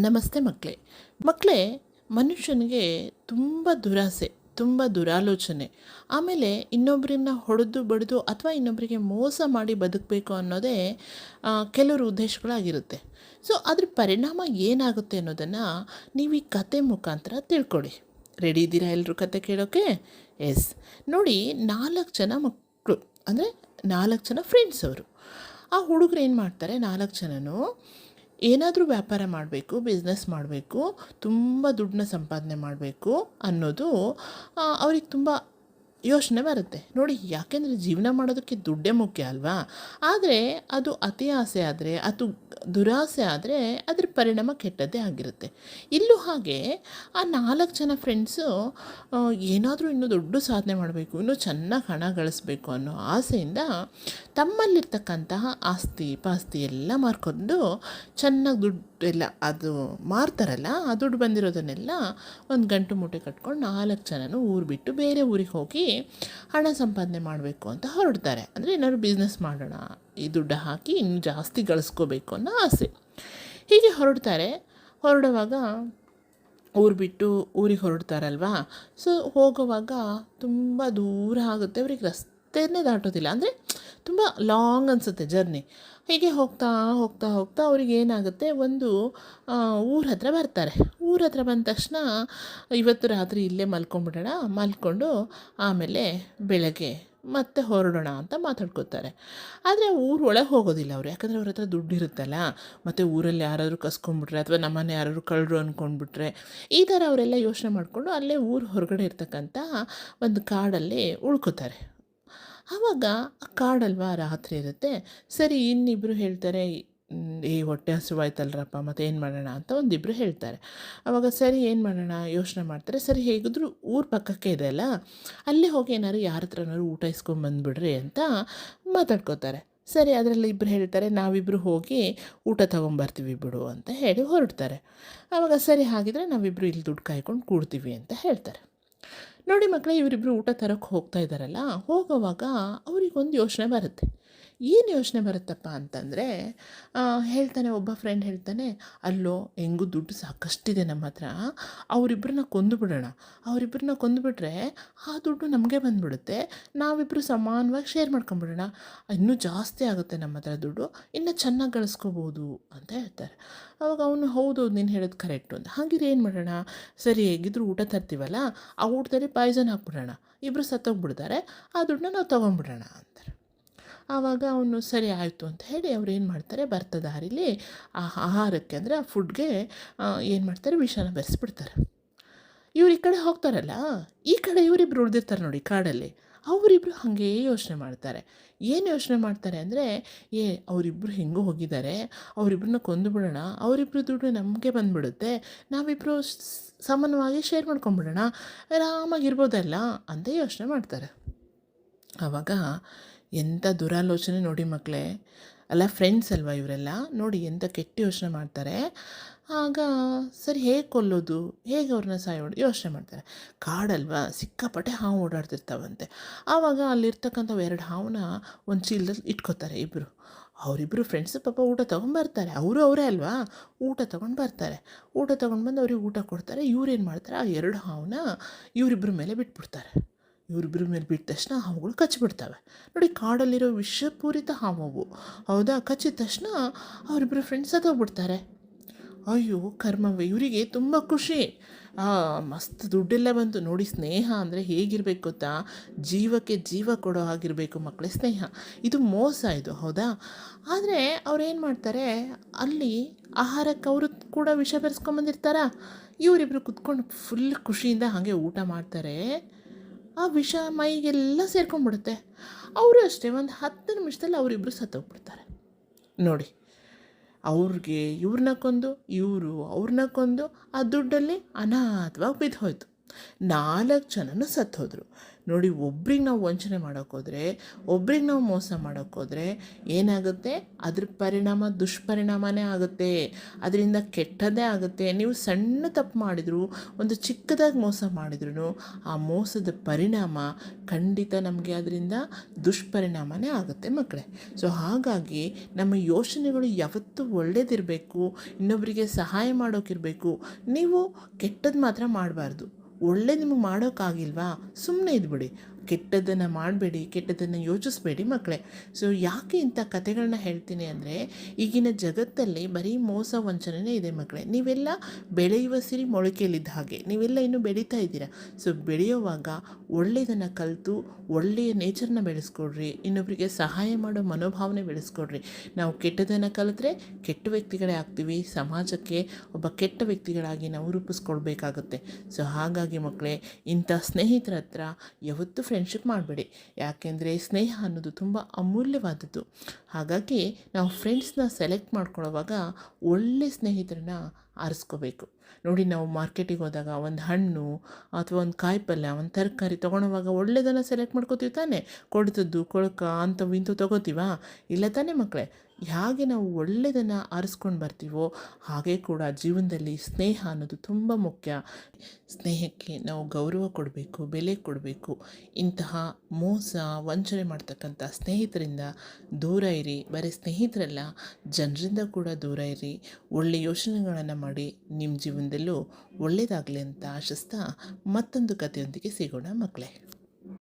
ನಮಸ್ತೆ ಮಕ್ಕಳೇ. ಮಕ್ಕಳೇ, ಮನುಷ್ಯನಿಗೆ ತುಂಬ ದುರಾಸೆ, ತುಂಬ ದುರಾಲೋಚನೆ, ಆಮೇಲೆ ಇನ್ನೊಬ್ಬರನ್ನ ಹೊಡೆದು ಬಡಿದು ಅಥವಾ ಇನ್ನೊಬ್ಬರಿಗೆ ಮೋಸ ಮಾಡಿ ಬದುಕಬೇಕು ಅನ್ನೋದೇ ಕೆಲವರು ಉದ್ದೇಶಗಳಾಗಿರುತ್ತೆ. ಸೊ ಅದ್ರ ಪರಿಣಾಮ ಏನಾಗುತ್ತೆ ಅನ್ನೋದನ್ನು ನೀವು ಈ ಕತೆ ಮುಖಾಂತರ ತಿಳ್ಕೊಳ್ಳಿ. ರೆಡಿ ಇದ್ದೀರಾ ಎಲ್ಲರೂ ಕತೆ ಕೇಳೋಕ್ಕೆ? ಎಸ್. ನೋಡಿ, 4 ಜನ ಮಕ್ಕಳು, ಅಂದರೆ 4 ಜನ ಫ್ರೆಂಡ್ಸ್ ಅವರು. ಆ ಹುಡುಗರು ಏನು ಮಾಡ್ತಾರೆ, 4 ಜನನೂ ಏನಾದರೂ ವ್ಯಾಪಾರ ಮಾಡಬೇಕು, ಬಿಸ್ನೆಸ್ ಮಾಡಬೇಕು, ತುಂಬ ದುಡ್ಡನ್ನ ಸಂಪಾದನೆ ಮಾಡಬೇಕು ಅನ್ನೋದು ಅವ್ರಿಗೆ ತುಂಬ ಯೋಚನೆ ಬರುತ್ತೆ. ನೋಡಿ, ಯಾಕೆಂದರೆ ಜೀವನ ಮಾಡೋದಕ್ಕೆ ದುಡ್ಡೇ ಮುಖ್ಯ ಅಲ್ವಾ. ಆದರೆ ಅದು ಅತಿ ಆಸೆ ಆದರೆ, ಅದು ದುರಾಸೆ ಆದರೆ ಅದ್ರ ಪರಿಣಾಮ ಕೆಟ್ಟದ್ದೇ ಆಗಿರುತ್ತೆ. ಇಲ್ಲೂ ಹಾಗೆ ಆ 4 ಜನ ಫ್ರೆಂಡ್ಸು ಏನಾದರೂ ಇನ್ನೂ ದೊಡ್ಡ ಸಾಧನೆ ಮಾಡಬೇಕು, ಇನ್ನೂ ಚೆನ್ನಾಗಿ ಹಣ ಗಳಿಸ್ಬೇಕು ಅನ್ನೋ ಆಸೆಯಿಂದ ತಮ್ಮಲ್ಲಿರ್ತಕ್ಕಂತಹ ಆಸ್ತಿ ಪಾಸ್ತಿ ಎಲ್ಲ ಮಾರ್ಕೊಂಡು ಚೆನ್ನಾಗಿ ದುಡ್ಡು ಎಲ್ಲ ಅದು ಮಾರ್ತಾರಲ್ಲ, ಆ ದುಡ್ಡು ಬಂದಿರೋದನ್ನೆಲ್ಲ ಒಂದು ಗಂಟು ಮೂಟೆ ಕಟ್ಕೊಂಡು 4 ಜನನೂ ಊರು ಬಿಟ್ಟು ಬೇರೆ ಊರಿಗೆ ಹೋಗಿ ಹಣ ಸಂಪಾದನೆ ಮಾಡಬೇಕು ಅಂತ ಹೊರಡ್ತಾರೆ. ಅಂದರೆ ಏನಾದ್ರು ಬಿಸ್ನೆಸ್ ಮಾಡೋಣ, ಈ ದುಡ್ಡು ಹಾಕಿ ಇನ್ನೂ ಜಾಸ್ತಿ ಗಳಿಸ್ಕೋಬೇಕು ಅನ್ನೋ ಆಸೆ. ಹೀಗೆ ಹೊರಡುವಾಗ ಊರು ಬಿಟ್ಟು ಊರಿಗೆ ಹೊರಡ್ತಾರಲ್ವಾ. ಸೊ ಹೋಗುವಾಗ ತುಂಬ ದೂರ ಆಗುತ್ತೆ, ಅವ್ರಿಗೆ ರಸ್ತೆಯೇ ದಾಟೋದಿಲ್ಲ, ಅಂದರೆ ತುಂಬ ಲಾಂಗ್ ಅನಿಸುತ್ತೆ ಜರ್ನಿ. ಹೀಗೆ ಹೋಗ್ತಾ ಹೋಗ್ತಾ ಹೋಗ್ತಾ ಅವ್ರಿಗೆ ಏನಾಗುತ್ತೆ, ಒಂದು ಊರ ಹತ್ರ ಬರ್ತಾರೆ. ಊರ ಹತ್ರ ಬಂದ ತಕ್ಷಣ ಇವತ್ತು ರಾತ್ರಿ ಇಲ್ಲೇ ಮಲ್ಕೊಂಡು ಆಮೇಲೆ ಬೆಳಗ್ಗೆ ಮತ್ತೆ ಹೊರಡೋಣ ಅಂತ ಮಾತಾಡ್ಕೋತಾರೆ. ಆದರೆ ಊರು ಒಳಗೆ ಹೋಗೋದಿಲ್ಲ ಅವರು, ಯಾಕಂದರೆ ಅವ್ರ ಹತ್ರ ದುಡ್ಡು ಇರುತ್ತಲ್ಲ. ಮತ್ತು ಊರಲ್ಲಿ ಯಾರಾದರೂ ಕಸ್ಕೊಂಡ್ಬಿಟ್ರೆ ಅಥವಾ ನಮ್ಮನೆ ಯಾರಾದ್ರು ಕಳ್ಳರು ಅಂದ್ಕೊಂಡ್ಬಿಟ್ರೆ, ಈ ಥರ ಅವರೆಲ್ಲ ಯೋಚನೆ ಮಾಡಿಕೊಂಡು ಅಲ್ಲೇ ಊರು ಹೊರಗಡೆ ಇರ್ತಕ್ಕಂಥ ಒಂದು ಕಾಡಲ್ಲಿ ಉಳ್ಕೋತಾರೆ. ಆವಾಗ ಆ ಕಾಡಲ್ವಾ, ರಾತ್ರಿ ಇರುತ್ತೆ. ಸರಿ, ಇನ್ನಿಬ್ಬರು ಹೇಳ್ತಾರೆ, ಈ ಹೊಟ್ಟೆ ಹಸಿವಾಯ್ತಲ್ರಪ್ಪ, ಮತ್ತು ಏನು ಮಾಡೋಣ ಅಂತ ಒಂದಿಬ್ಬರು ಹೇಳ್ತಾರೆ. ಆವಾಗ ಸರಿ ಏನು ಮಾಡೋಣ ಯೋಚನೆ ಮಾಡ್ತಾರೆ. ಸರಿ, ಹೇಗಿದ್ರು ಊರ ಪಕ್ಕಕ್ಕೆ ಇದೆ ಅಲ್ಲ, ಅಲ್ಲೇ ಹೋಗಿ ಯಾರ ಹತ್ರನಾದ್ರು ಊಟ ಇಸ್ಕೊಂಬಂದುಬಿಡ್ರಿ ಅಂತ ಮಾತಾಡ್ಕೋತಾರೆ. ಸರಿ, ಅದರಲ್ಲಿ ಇಬ್ಬರು ಹೇಳ್ತಾರೆ, ನಾವಿಬ್ಬರು ಹೋಗಿ ಊಟ ತೊಗೊಂಬರ್ತೀವಿ ಬಿಡು ಅಂತ ಹೇಳಿ ಹೊರಡ್ತಾರೆ. ಆವಾಗ ಸರಿ, ಹಾಗಿದ್ರೆ ನಾವಿಬ್ಬರು ಇಲ್ಲಿ ದುಡ್ಡು ಕಾಯ್ಕೊಂಡು ಕೂಡ್ತೀವಿ ಅಂತ ಹೇಳ್ತಾರೆ. ನೋಡಿ ಮಕ್ಕಳೇ, ಇವರಿಬ್ಬರು ಊಟ ತರೋಕ್ಕೆ ಹೋಗ್ತಾ ಇದ್ದಾರಲ್ಲ, ಹೋಗೋವಾಗ ಅವರಿಗೊಂದು ಯೋಚನೆ ಬರುತ್ತೆ. ಏನು ಯೋಚನೆ ಬರುತ್ತಪ್ಪ ಅಂತಂದರೆ, ಹೇಳ್ತಾನೆ ಒಬ್ಬ ಫ್ರೆಂಡ್ ಹೇಳ್ತಾನೆ, ಅಲ್ಲೋ ಹೆಂಗೂ ದುಡ್ಡು ಸಾಕಷ್ಟಿದೆ ನಮ್ಮ ಹತ್ರ, ಅವರಿಬ್ಬರನ್ನ ಕೊಂದುಬಿಟ್ರೆ ಆ ದುಡ್ಡು ನಮಗೆ ಬಂದುಬಿಡುತ್ತೆ, ನಾವಿಬ್ಬರು ಸಮಾನವಾಗಿ ಶೇರ್ ಮಾಡ್ಕೊಂಬಿಡೋಣ, ಇನ್ನೂ ಜಾಸ್ತಿ ಆಗುತ್ತೆ ನಮ್ಮ ಹತ್ರ ದುಡ್ಡು, ಇನ್ನೂ ಚೆನ್ನಾಗಿ ಗಳಿಸ್ಕೋಬೋದು ಅಂತ ಹೇಳ್ತಾರೆ. ಆವಾಗ ಅವನು ಹೌದು, ನೀನು ಹೇಳೋದು ಕರೆಕ್ಟು ಅಂತ. ಹಾಗಿದ್ರೆ ಏನು ಮಾಡೋಣ, ಸರಿ ಹೇಗಿದ್ರು ಊಟ ತರ್ತೀವಲ್ಲ, ಆ ಊಟದಲ್ಲಿ ಪಾಯ್ಸನ್ ಹಾಕ್ಬಿಡೋಣ, ಇಬ್ಬರು ಸತ್ತೋಗ್ಬಿಡ್ತಾರೆ, ಆ ದುಡ್ಡನ್ನ ನಾವು ತೊಗೊಂಬಿಡೋಣ ಅಂತಾರೆ. ಆವಾಗ ಅವನು ಸರಿ ಆಯಿತು ಅಂತ ಹೇಳಿ ಅವ್ರು ಏನು ಮಾಡ್ತಾರೆ, ಬರ್ತಾ ದಾರಿಲಿ ಆ ಆಹಾರಕ್ಕೆ, ಅಂದರೆ ಆ ಫುಡ್ಗೆ ಏನು ಮಾಡ್ತಾರೆ, ವಿಷನ ಬೆರೆಸ್ಬಿಡ್ತಾರೆ. ಇವ್ರು ಈ ಕಡೆ ಹೋಗ್ತಾರಲ್ಲ, ಈ ಕಡೆ ಇವರಿಬ್ರು ಉಳಿದಿರ್ತಾರೆ ನೋಡಿ ಕಾಡಲ್ಲಿ. ಅವರಿಬ್ಬರು ಹಾಗೇ ಯೋಚನೆ ಮಾಡ್ತಾರೆ. ಏನು ಯೋಚನೆ ಮಾಡ್ತಾರೆ ಅಂದರೆ, ಅವರಿಬ್ಬರು ಹೆಂಗೂ ಹೋಗಿದ್ದಾರೆ, ಅವರಿಬ್ಬರನ್ನ ಕೊಂದುಬಿಡೋಣ, ಅವರಿಬ್ಬರು ದುಡ್ಡು ನಮಗೆ ಬಂದುಬಿಡುತ್ತೆ, ನಾವಿಬ್ಬರು ಸಮಾನವಾಗಿ ಶೇರ್ ಮಾಡ್ಕೊಂಬಿಡೋಣ, ಆರಾಮಾಗಿರ್ಬೋದಲ್ಲ ಅಂತ ಯೋಚನೆ ಮಾಡ್ತಾರೆ. ಆವಾಗ ಎಂಥ ದುರಾಲೋಚನೆ ನೋಡಿ ಮಕ್ಕಳೇ, ಅಲ್ಲ ಫ್ರೆಂಡ್ಸ್ ಅಲ್ವಾ ಇವರೆಲ್ಲ, ನೋಡಿ ಎಂಥ ಕೆಟ್ಟ ಯೋಚನೆ ಮಾಡ್ತಾರೆ. ಆಗ ಸರಿ, ಹೇಗೆ ಕೊಲ್ಲೋದು, ಹೇಗೆ ಅವ್ರನ್ನ ಸಾಯೋದು ಯೋಚನೆ ಮಾಡ್ತಾರೆ. ಕಾಡಲ್ವಾ, ಸಿಕ್ಕಾಪಟ್ಟೆ ಹಾವು ಓಡಾಡ್ತಿರ್ತಾವಂತೆ. ಆವಾಗ ಅಲ್ಲಿರ್ತಕ್ಕಂಥವು 2 ಹಾವನ್ನ ಒಂದು ಚೀಲದಲ್ಲಿ ಇಟ್ಕೋತಾರೆ ಇಬ್ಬರು. ಅವರಿಬ್ಬರು ಫ್ರೆಂಡ್ಸ್ ಪಾಪ ಊಟ ತೊಗೊಂಡ್ಬರ್ತಾರೆ, ಅವರೇ ಅಲ್ವಾ, ಊಟ ತೊಗೊಂಡು ಬರ್ತಾರೆ. ಊಟ ತೊಗೊಂಡು ಬಂದು ಅವ್ರಿಗೆ ಊಟ ಕೊಡ್ತಾರೆ. ಇವ್ರೇನು ಮಾಡ್ತಾರೆ, ಆ 2 ಹಾವನ್ನ ಇವರಿಬ್ಬರ ಮೇಲೆ ಬಿಟ್ಬಿಡ್ತಾರೆ. ಇವರಿಬ್ಬರ ಮೇಲೆ ಬಿಟ್ಟ ತಕ್ಷಣ ಹಾವುಗಳು ಕಚ್ಚಿಬಿಡ್ತವೆ. ನೋಡಿ, ಕಾಡಲ್ಲಿರೋ ವಿಷಪೂರಿತ ಹಾವು, ಹೌದಾ, ಕಚ್ಚಿದ ತಕ್ಷಣ ಅವರಿಬ್ಬರು ಫ್ರೆಂಡ್ಸ್ ಸತ್ತೋಗ್ಬಿಡ್ತಾರೆ. ಅಯ್ಯೋ ಕರ್ಮವೇ, ಇವರಿಗೆ ತುಂಬ ಖುಷಿ, ಮಸ್ತ್ ದುಡ್ಡೆಲ್ಲ ಬಂತು. ನೋಡಿ, ಸ್ನೇಹ ಅಂದರೆ ಹೇಗಿರಬೇಕು ಗೊತ್ತಾ, ಜೀವಕ್ಕೆ ಜೀವ ಕೊಡೋ ಆಗಿರಬೇಕು ಮಕ್ಕಳೇ ಸ್ನೇಹ. ಇದು ಮೋಸ ಇದು, ಹೌದಾ. ಆದರೆ ಅವ್ರೇನು ಮಾಡ್ತಾರೆ, ಅಲ್ಲಿ ಆಹಾರಕ್ಕೆ ಅವರು ಕೂಡ ವಿಷ ಬೆರೆಸ್ಕೊಂಬಂದಿರ್ತಾರ. ಇವರಿಬ್ಬರು ಕುತ್ಕೊಂಡು ಫುಲ್ ಖುಷಿಯಿಂದ ಹಾಗೆ ಊಟ ಮಾಡ್ತಾರೆ. ಆ ವಿಷ ಮೈಗೆಲ್ಲ ಸೇರ್ಕೊಂಡ್ಬಿಡುತ್ತೆ. ಅವರು ಅಷ್ಟೇ, ಒಂದು 10 ನಿಮಿಷದಲ್ಲಿ ಅವರಿಬ್ಬರು ಸತ್ತೋಗ್ಬಿಡ್ತಾರೆ. ನೋಡಿ, ಅವ್ರಿಗೆ ಇವ್ರನ್ನ ಕೊಂದು, ಇವರು ಅವ್ರನ್ನ ಕೊಂದು, ಆ ದುಡ್ಡಲ್ಲಿ ಅನಾಥವಾಗಿ ಬಿದ್ದು ಹೋಯ್ತು. 4 ಜನನು ಸತ್ತೋದ್ರು. ನೋಡಿ, ಒಬ್ರಿಗೆ ನಾವು ವಂಚನೆ ಮಾಡೋಕ್ಕೋದ್ರೆ, ಒಬ್ರಿಗೆ ನಾವು ಮೋಸ ಮಾಡೋಕ್ಕೋದ್ರೆ ಏನಾಗುತ್ತೆ? ಅದ್ರ ಪರಿಣಾಮ ದುಷ್ಪರಿಣಾಮನೇ ಆಗುತ್ತೆ. ಅದರಿಂದ ಕೆಟ್ಟದ್ದೇ ಆಗುತ್ತೆ. ನೀವು ಸಣ್ಣ ತಪ್ಪು ಮಾಡಿದ್ರು, ಒಂದು ಚಿಕ್ಕದಾಗಿ ಮೋಸ ಮಾಡಿದ್ರು, ಆ ಮೋಸದ ಪರಿಣಾಮ ಖಂಡಿತ ನಮಗೆ ಅದರಿಂದ ದುಷ್ಪರಿಣಾಮನೇ ಆಗುತ್ತೆ ಮಕ್ಕಳೇ. ಸೊ ಹಾಗಾಗಿ ನಮ್ಮ ಯೋಚನೆಗಳು ಯಾವತ್ತೂ ಒಳ್ಳೇದಿರಬೇಕು, ಇನ್ನೊಬ್ಬರಿಗೆ ಸಹಾಯ ಮಾಡೋಕ್ಕಿರಬೇಕು. ನೀವು ಕೆಟ್ಟದ್ದು ಮಾತ್ರ ಮಾಡಬಾರ್ದು. ಒಳ್ಳೆ ನಿಮಗೆ ಮಾಡೋಕ್ಕಾಗಿಲ್ವಾ, ಸುಮ್ಮನೆ ಇದ್ಬಿಡಿ. ಕೆಟ್ಟದ್ದನ್ನು ಮಾಡಬೇಡಿ, ಕೆಟ್ಟದ್ದನ್ನು ಯೋಚಿಸ್ಬೇಡಿ ಮಕ್ಕಳೇ. ಸೊ ಯಾಕೆ ಇಂಥ ಕಥೆಗಳನ್ನ ಹೇಳ್ತೀನಿ ಅಂದರೆ, ಈಗಿನ ಜಗತ್ತಲ್ಲಿ ಬರೀ ಮೋಸ ವಂಚನೆ ಇದೆ ಮಕ್ಕಳೇ. ನೀವೆಲ್ಲ ಬೆಳೆಯುವ ಸಿರಿ ಮೊಳಕೆಯಲ್ಲಿದ್ದ ಹಾಗೆ, ನೀವೆಲ್ಲ ಇನ್ನೂ ಬೆಳೀತಾ ಇದ್ದೀರಾ. ಸೊ ಬೆಳೆಯುವಾಗ ಒಳ್ಳೆಯದನ್ನು ಕಲಿತು ಒಳ್ಳೆಯ ನೇಚರ್ನ ಬೆಳೆಸ್ಕೊಡ್ರಿ, ಇನ್ನೊಬ್ಬರಿಗೆ ಸಹಾಯ ಮಾಡೋ ಮನೋಭಾವನೆ ಬೆಳೆಸ್ಕೊಡ್ರಿ. ನಾವು ಕೆಟ್ಟದನ್ನು ಕಲಿತ್ರೆ ಕೆಟ್ಟ ವ್ಯಕ್ತಿಗಳೇ ಆಗ್ತೀವಿ, ಸಮಾಜಕ್ಕೆ ಒಬ್ಬ ಕೆಟ್ಟ ವ್ಯಕ್ತಿಗಳಾಗಿ ನಾವು ರೂಪಿಸ್ಕೊಳ್ಬೇಕಾಗುತ್ತೆ. ಸೊ ಹಾಗಾಗಿ ಮಕ್ಕಳೇ, ಇಂಥ ಸ್ನೇಹಿತರ ಹತ್ರ ಯಾವತ್ತೂ ಫ್ರೆಂಡ್ಶಿಪ್ ಮಾಡಬೇಡಿ. ಯಾಕೆಂದರೆ ಸ್ನೇಹ ಅನ್ನೋದು ತುಂಬ ಅಮೂಲ್ಯವಾದದ್ದು. ಹಾಗಾಗಿ ನಾವು ಫ್ರೆಂಡ್ಸ್ನ ಸೆಲೆಕ್ಟ್ ಮಾಡ್ಕೊಳ್ಳೋವಾಗ ಒಳ್ಳೆ ಸ್ನೇಹಿತರನ್ನ ಆರಿಸ್ಕೋಬೇಕು. ನೋಡಿ, ನಾವು ಮಾರ್ಕೆಟಿಗೆ ಹೋದಾಗ ಒಂದು ಹಣ್ಣು ಅಥವಾ ಒಂದು ಕಾಯಿಪಲ್ಯ, ಒಂದು ತರಕಾರಿ ತೊಗೊಳೋವಾಗ ಒಳ್ಳೆಯದನ್ನು ಸೆಲೆಕ್ಟ್ ಮಾಡ್ಕೋತೀವಿ ತಾನೇ. ಕೊಡ್ತದ್ದು ಕೊಳಕ ಅಂಥವು ಇಂಥವು ತೊಗೋತೀವಾ? ಇಲ್ಲ ತಾನೇ ಮಕ್ಕಳೇ. ಹೇಗೆ ನಾವು ಒಳ್ಳೆಯದನ್ನು ಆರಿಸ್ಕೊಂಡು ಬರ್ತೀವೋ ಹಾಗೆ ಕೂಡ ಜೀವನದಲ್ಲಿ ಸ್ನೇಹ ಅನ್ನೋದು ತುಂಬ ಮುಖ್ಯ. ಸ್ನೇಹಕ್ಕೆ ನಾವು ಗೌರವ ಕೊಡಬೇಕು, ಬೆಲೆ ಕೊಡಬೇಕು. ಇಂತಹ ಮೋಸ ವಂಚನೆ ಮಾಡ್ತಕ್ಕಂಥ ಸ್ನೇಹಿತರಿಂದ ದೂರ ಇರಿ. ಬರೀ ಸ್ನೇಹಿತರಲ್ಲ, ಜನರಿಂದ ಕೂಡ ದೂರ ಇರಿ. ಒಳ್ಳೆಯ ಯೋಚನೆಗಳನ್ನು ಮಾಡಿ ನಿಮ್ಮ ಜೀವನದಲ್ಲೂ ಒಳ್ಳೆಯದಾಗಲಿ ಅಂತ ಆಶಿಸ್ತಾ ಮತ್ತೊಂದು ಕಥೆಯೊಂದಿಗೆ ಸಿಗೋಣ ಮಕ್ಕಳೇ.